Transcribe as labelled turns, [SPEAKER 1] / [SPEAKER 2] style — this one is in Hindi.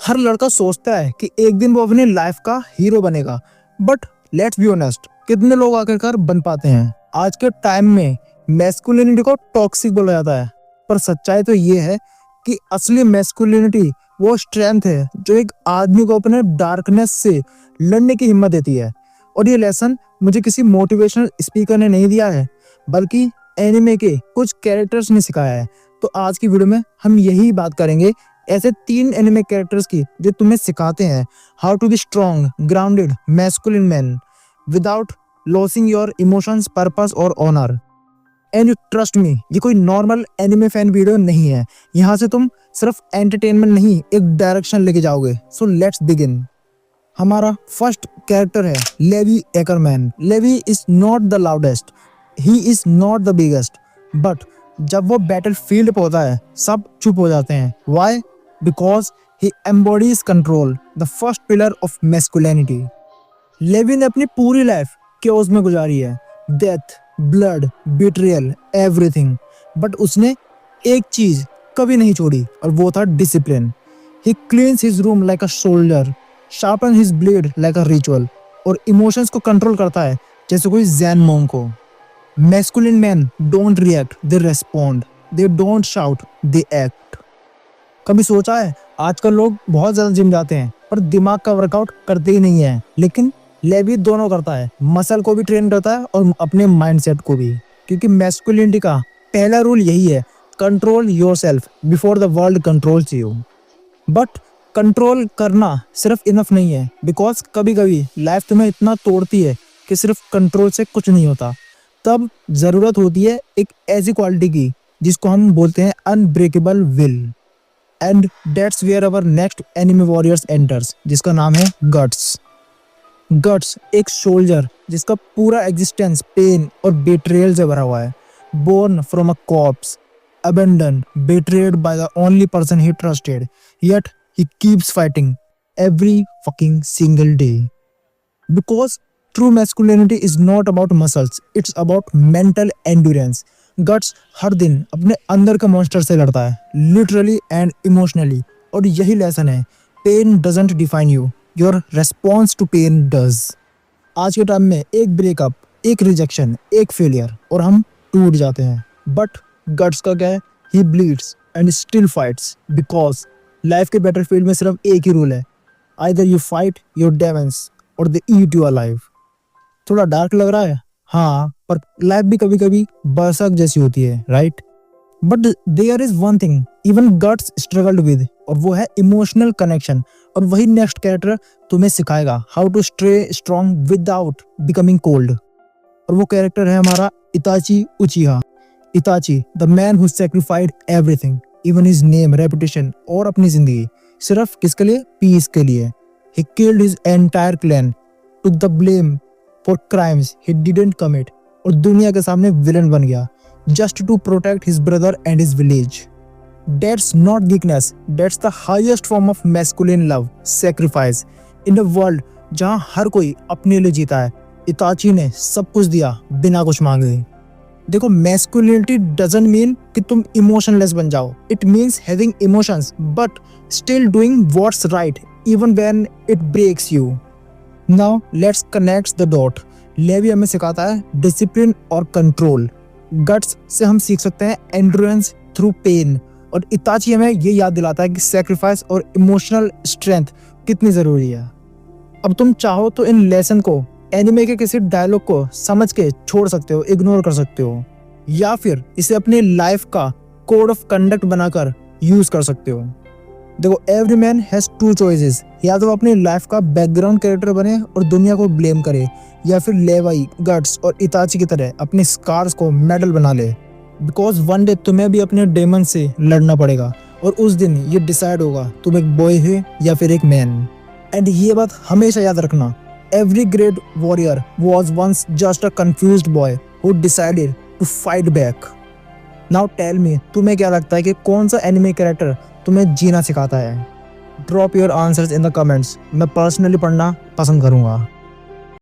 [SPEAKER 1] हर लड़का सोचता है कि एक दिन वो अपनी लाइफ का हीरो बनेगा, बट लेट्स बी ऑनेस्ट, कितने लोग आखिरकार बन पाते हैं? आज के टाइम में मैस्कुलिनिटी को टॉक्सिक बोला जाता है, पर सच्चाई तो ये है कि असली मैस्कुलिनिटी वो स्ट्रेंथ है जो एक आदमी को अपने डार्कनेस से लड़ने की हिम्मत देती है। और ये लेसन मुझे किसी मोटिवेशनल स्पीकर ने नहीं दिया है, बल्कि एनिमे के कुछ कैरेक्टर्स ने सिखाया है। तो आज की वीडियो में हम यही बात करेंगे ऐसे 3 एनिमे कैरेक्टर्स की जो तुम्हें सिखाते हैं how to be strong, grounded, masculine man without losing your emotions, purpose और honour. And you trust me, ये कोई नॉर्मल एनिमे फैन वीडियो नहीं है। यहाँ से तुम सिर्फ एंटरटेनमेंट नहीं, एक डायरेक्शन लेके जाओगे। So let's begin. हमारा फर्स्ट कैरेक्टर है Levi Ackerman. Levi is not the loudest, he is not the biggest, but जब वो बैटल फील्ड पे होता है सब चुप हो जाते हैं। Why? Because he embodies control, the first pillar of masculinity. Levi ने अपनी पूरी लाइफ केओस में गुजारी है, death, blood, betrayal, everything, but उसने एक चीज कभी नहीं छोड़ी और वो था discipline. He cleans his room like a soldier, sharpen his blade like a ritual, और इमोशंस को कंट्रोल करता है जैसे कोई जैन मोंग को। Masculine man don't react, they respond, they don't shout, they act. कभी सोचा है आजकल लोग बहुत ज्यादा जिम जाते हैं पर दिमाग का वर्कआउट करते ही नहीं है, लेकिन लेवी दोनों करता है, मसल को भी ट्रेन करता है और अपने माइंडसेट को भी। क्योंकि मैस्कुलिनिटी का पहला रूल यही है, control yourself before the world controls you. But control करना सिर्फ इनफ नहीं है, बिकॉज कभी कभी लाइफ तुम्हें इतना तोड़ती है कि सिर्फ कंट्रोल से कुछ नहीं होता। तब जरूरत होती है एक ऐसी क्वालिटी की जिसको हम बोलते हैं unbreakable will. And that's where our next anime warriors enters, जिसका नाम है गट्स। गट्स एक सोल्जर जिसका पूरा एग्जिस्टेंस पेन और बेट्रेयल से भरा हुआ है। Born from a corpse, abandoned, betrayed by the only person he trusted, yet he keeps fighting every fucking single day. Because true masculinity is not about muscles, it's about mental endurance. Guts हर दिन अपने अंदर के मॉन्स्टर से लड़ता है, literally and emotionally. और यही लेसन है, pain doesn't define you, your response to pain does. आज के टाइम में एक ब्रेकअप, एक रिजेक्शन, एक फेलियर और हम टूट जाते हैं। बट गट्स का क्या है? He bleeds and still fights, because life के बैटलफील्ड में सिर्फ एक ही रूल है, either you fight your demons और दे ईट यू अलाइव। थोड़ा डार्क लग रहा है, हाँ, पर लाइफ भी कभी कभी बरसात जैसी होती है, right? But there is one thing even Guts struggled with, और वो है इमोशनल कनेक्शन। और वही नेक्स्ट कैरेक्टर तुम्हें सिखाएगा how to stay strong without becoming cold. और वो कैरेक्टर है हमारा Itachi Uchiha. Itachi, the man who sacrificed everything, even his name, reputation और अपनी जिंदगी, सिर्फ किसके लिए? पीस के लिए। He killed his entire clan, took the blame for crimes he didn't commit, और दुनिया के सामने विलन बन गया just to protect his brother and his village. That's not weakness, that's the highest form of masculine love, sacrifice. In a world जहाँ हर कोई अपने लिए जीता है, इताची ने सब कुछ दिया बिना कुछ मांगे। देखो, मैस्कुलिनिटी डजंट मीन कि तुम इमोशनलेस बन जाओ, it means having emotions but still doing what's right even when it breaks you. Now let's connect the dot. Levi हमें सिखाता है डिसिप्लिन और कंट्रोल। गट्स से हम सीख सकते हैं एंड्योरेंस थ्रू पेन, और इताची हमें ये याद दिलाता है कि सैक्रिफाइस और इमोशनल स्ट्रेंथ कितनी जरूरी है। अब तुम चाहो तो इन लेसन को, एनिमे के किसी डायलॉग को समझ के छोड़ सकते हो, इग्नोर कर सकते हो, या फिर इसे अपनी लाइफ का कोड ऑफ कंडक्ट बनाकर यूज कर सकते हो। देखो, एवरी मैन हैज 2 चॉइसेस, या तो अपनी लाइफ का बैकग्राउंड कैरेक्टर बने और दुनिया को ब्लेम करे, या फिर लेवाई, गट्स और इताची की तरह अपने स्कार्स को मेडल बना ले। बिकॉज वन डे तुम्हें भी अपने डेमन से लड़ना पड़ेगा, और उस दिन ये डिसाइड होगा तुम एक बॉय है या फिर एक मैन। एंड ये बात हमेशा याद रखना, every great warrior was once just a confused boy who decided to fight back. Now tell me, तुम्हें क्या लगता है कि कौन सा एनिमे कैरेक्टर तुम्हें जीना सिखाता है? Drop your answers in the comments, मैं पर्सनली पढ़ना पसंद करूंगा।